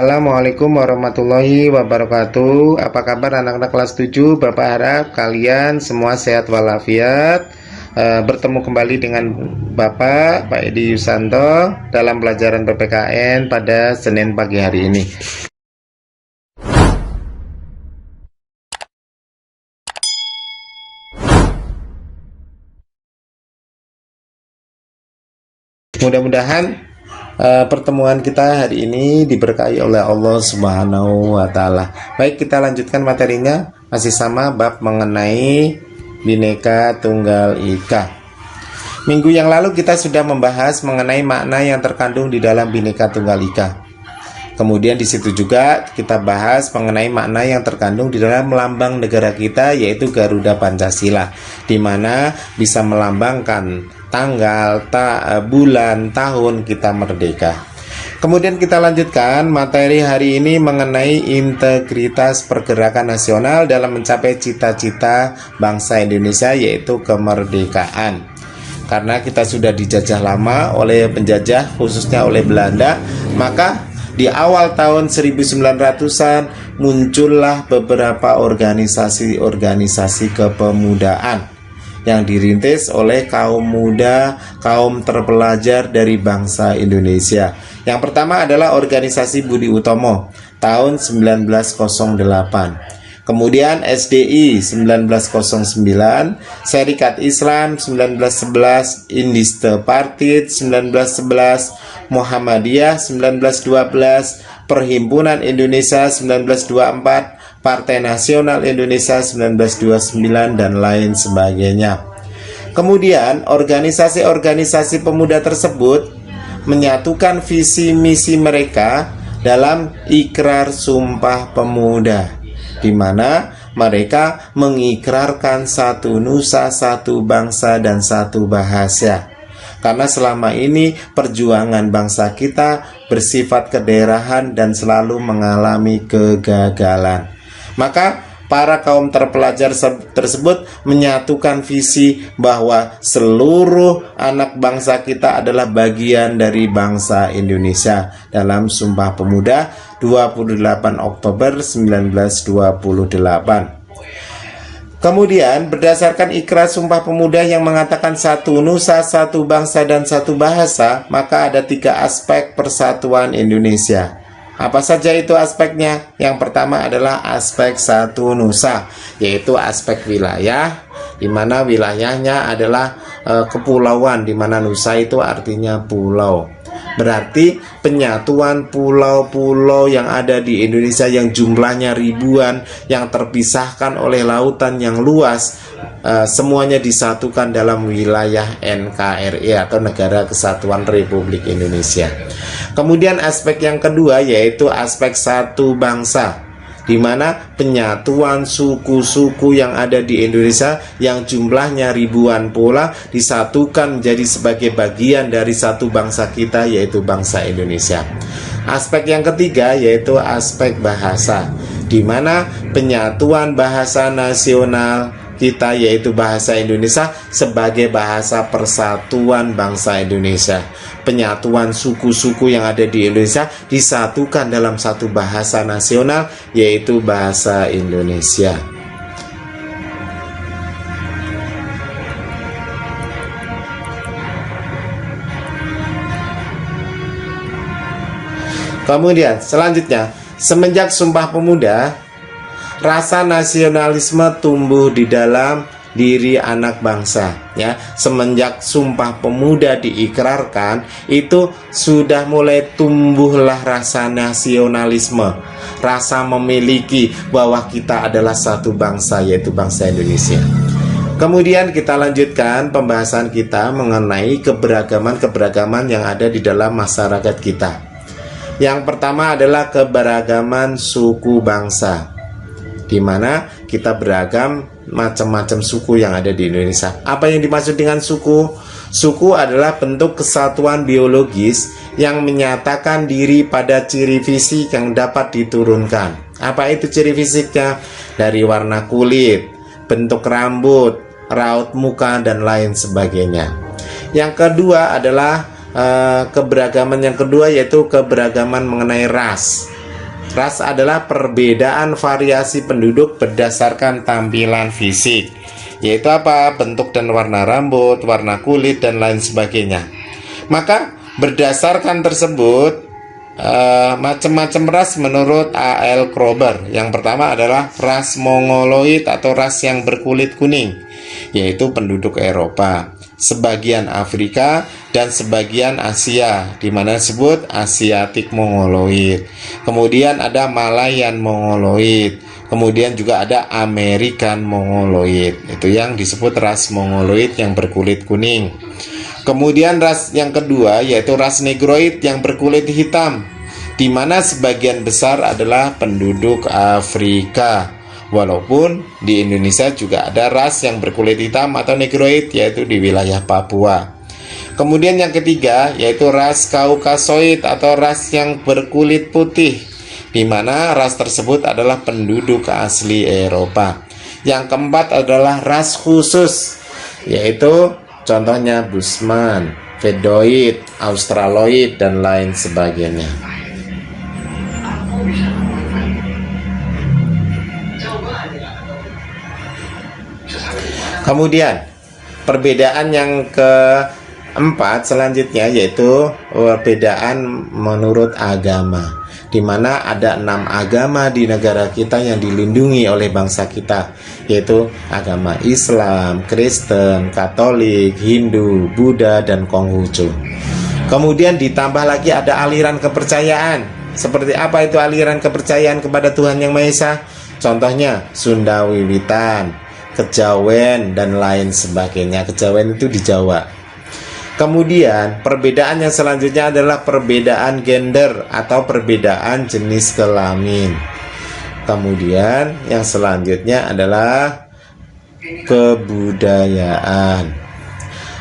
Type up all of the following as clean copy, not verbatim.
Assalamualaikum warahmatullahi wabarakatuh. Apa kabar anak-anak kelas 7? Bapak harap kalian semua sehat walafiat. Bertemu kembali dengan Bapak, Pak Edi Yusanto dalam pelajaran PPKN pada Senin pagi hari ini. Mudah-mudahan pertemuan kita hari ini diberkahi oleh Allah Subhanahu wa Ta'ala. Baik, kita lanjutkan materinya, masih sama bab mengenai Bhinneka Tunggal Ika. Minggu yang lalu kita sudah membahas mengenai makna yang terkandung di dalam Bhinneka Tunggal Ika. Kemudian di situ juga kita bahas mengenai makna yang terkandung di dalam lambang negara kita, yaitu Garuda Pancasila, di mana bisa melambangkan tanggal, bulan, tahun kita merdeka. Kemudian kita lanjutkan materi hari ini mengenai integritas pergerakan nasional dalam mencapai cita-cita bangsa Indonesia, yaitu kemerdekaan. Karena kita sudah dijajah lama oleh penjajah, khususnya oleh Belanda, maka di awal tahun 1900-an muncullah beberapa organisasi-organisasi kepemudaan yang dirintis oleh kaum muda, kaum terpelajar dari bangsa Indonesia. Yang pertama adalah organisasi Budi Utomo tahun 1908. Kemudian SDI 1909, Serikat Islam 1911, Indiste Partid 1911, Muhammadiyah 1912, Perhimpunan Indonesia 1924, Partai Nasional Indonesia 1929, dan lain sebagainya. Kemudian organisasi-organisasi pemuda tersebut menyatukan visi misi mereka dalam Ikrar Sumpah Pemuda, di mana mereka mengikrarkan satu nusa, satu bangsa, dan satu bahasa. Karena selama ini perjuangan bangsa kita bersifat kedaerahan dan selalu mengalami kegagalan. Maka para kaum terpelajar tersebut menyatukan visi bahwa seluruh anak bangsa kita adalah bagian dari bangsa Indonesia dalam Sumpah Pemuda 28 Oktober 1928. Kemudian berdasarkan Ikrar Sumpah Pemuda yang mengatakan satu nusa, satu bangsa, dan satu bahasa, maka ada 3 aspek persatuan Indonesia. Apa saja itu aspeknya? Yang pertama adalah aspek satu nusa, yaitu aspek wilayah, di mana wilayahnya adalah kepulauan, di mana nusa itu artinya pulau. Berarti penyatuan pulau-pulau yang ada di Indonesia yang jumlahnya ribuan, yang terpisahkan oleh lautan yang luas, semuanya disatukan dalam wilayah NKRI atau Negara Kesatuan Republik Indonesia. Kemudian aspek yang kedua yaitu aspek satu bangsa, di mana penyatuan suku-suku yang ada di Indonesia yang jumlahnya ribuan pula disatukan menjadi sebagai bagian dari satu bangsa kita, yaitu bangsa Indonesia. Aspek yang ketiga yaitu aspek bahasa, di mana penyatuan bahasa nasional kita, yaitu bahasa Indonesia, sebagai bahasa persatuan bangsa Indonesia. Penyatuan suku-suku yang ada di Indonesia disatukan dalam satu bahasa nasional, yaitu bahasa Indonesia. Kemudian selanjutnya, semenjak Sumpah Pemuda, rasa nasionalisme tumbuh di dalam diri anak bangsa, ya. Semenjak Sumpah Pemuda diikrarkan, itu sudah mulai tumbuhlah rasa nasionalisme, rasa memiliki bahwa kita adalah satu bangsa, yaitu bangsa Indonesia. Kemudian kita lanjutkan pembahasan kita mengenai keberagaman-keberagaman yang ada di dalam masyarakat kita. Yang pertama adalah keberagaman suku bangsa, di mana kita beragam macam-macam suku yang ada di Indonesia. Apa yang dimaksud dengan suku? Suku adalah bentuk kesatuan biologis yang menyatakan diri pada ciri fisik yang dapat diturunkan. Apa itu ciri fisiknya? Dari warna kulit, bentuk rambut, raut muka, dan lain sebagainya. Yang kedua adalah keberagaman yang kedua, yaitu keberagaman mengenai ras. Ras adalah perbedaan variasi penduduk berdasarkan tampilan fisik, yaitu apa? Bentuk dan warna rambut, warna kulit, dan lain sebagainya. Maka berdasarkan tersebut, macam-macam ras menurut A.L. Kroeber. Yang pertama adalah ras Mongoloid atau ras yang berkulit kuning, yaitu penduduk Eropa, sebagian Afrika, dan sebagian Asia, di mana disebut Asiatic Mongoloid. Kemudian ada Malayan Mongoloid. Kemudian juga ada American Mongoloid. Itu yang disebut ras Mongoloid yang berkulit kuning. Kemudian ras yang kedua yaitu ras Negroid yang berkulit hitam, di mana sebagian besar adalah penduduk Afrika. Walaupun di Indonesia juga ada ras yang berkulit hitam atau Negroid, yaitu di wilayah Papua. Kemudian yang ketiga yaitu ras Kaukasoid atau ras yang berkulit putih, di mana ras tersebut adalah penduduk asli Eropa. Yang keempat adalah ras khusus, yaitu contohnya Bushman, Vedoid, Australoid, dan lain sebagainya. Kemudian perbedaan yang keempat selanjutnya yaitu perbedaan menurut agama, di mana ada 6 agama di negara kita yang dilindungi oleh bangsa kita, yaitu agama Islam, Kristen, Katolik, Hindu, Buddha, dan Konghucu. Kemudian ditambah lagi ada aliran kepercayaan. Seperti apa itu aliran kepercayaan kepada Tuhan Yang Maha Esa? Contohnya Sunda Wiwitan, Kejawen, dan lain sebagainya. Kejawen itu di Jawa. Kemudian perbedaan yang selanjutnya adalah perbedaan gender atau perbedaan jenis kelamin. Kemudian yang selanjutnya adalah kebudayaan.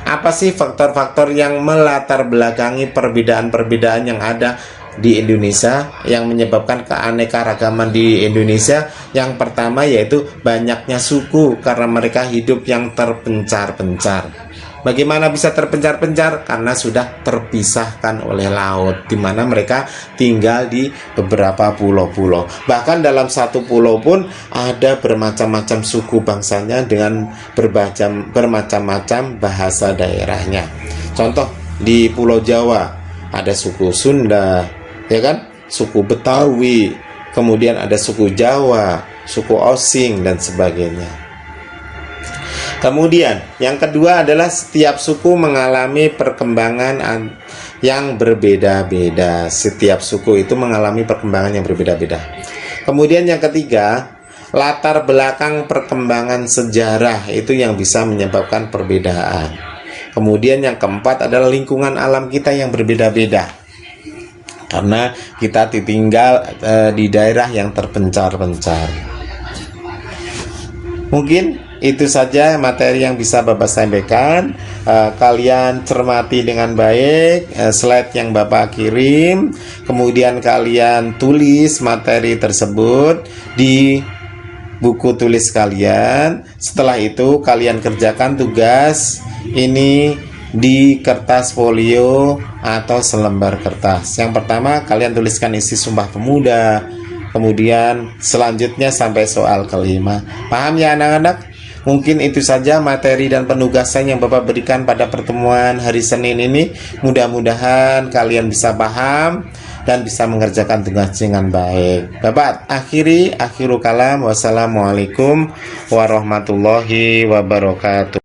Apa sih faktor-faktor yang melatar belakangi perbedaan-perbedaan yang ada di Indonesia yang menyebabkan keanekaragaman di Indonesia? Yang pertama yaitu banyaknya suku, karena mereka hidup yang terpencar-pencar. Bagaimana bisa terpencar-pencar? Karena sudah terpisahkan oleh laut, di mana mereka tinggal di beberapa pulau-pulau. Bahkan dalam satu pulau pun ada bermacam-macam suku bangsanya dengan bermacam-macam bahasa daerahnya. Contoh di Pulau Jawa ada suku Sunda, ya kan? Suku Betawi, kemudian ada suku Jawa, suku Osing, dan sebagainya. Kemudian yang kedua adalah setiap suku mengalami perkembangan yang berbeda-beda. Setiap suku itu mengalami perkembangan yang berbeda-beda. Kemudian yang ketiga, latar belakang perkembangan sejarah itu yang bisa menyebabkan perbedaan. Kemudian yang keempat adalah lingkungan alam kita yang berbeda-beda, karena kita ditinggal di daerah yang terpencar-pencar. Mungkin itu saja materi yang bisa Bapak sampaikan. Kalian cermati dengan baik slide yang Bapak kirim. Kemudian kalian tulis materi tersebut di buku tulis kalian. Setelah itu kalian kerjakan tugas ini di kertas folio atau selembar kertas. Yang pertama kalian tuliskan isi Sumpah Pemuda. Kemudian selanjutnya sampai soal kelima. Paham ya anak-anak? Mungkin itu saja materi dan penugasan yang Bapak berikan pada pertemuan hari Senin ini. Mudah-mudahan kalian bisa paham dan bisa mengerjakan tugas dengan baik. Bapak akhirul kalam. Wassalamualaikum warahmatullahi wabarakatuh.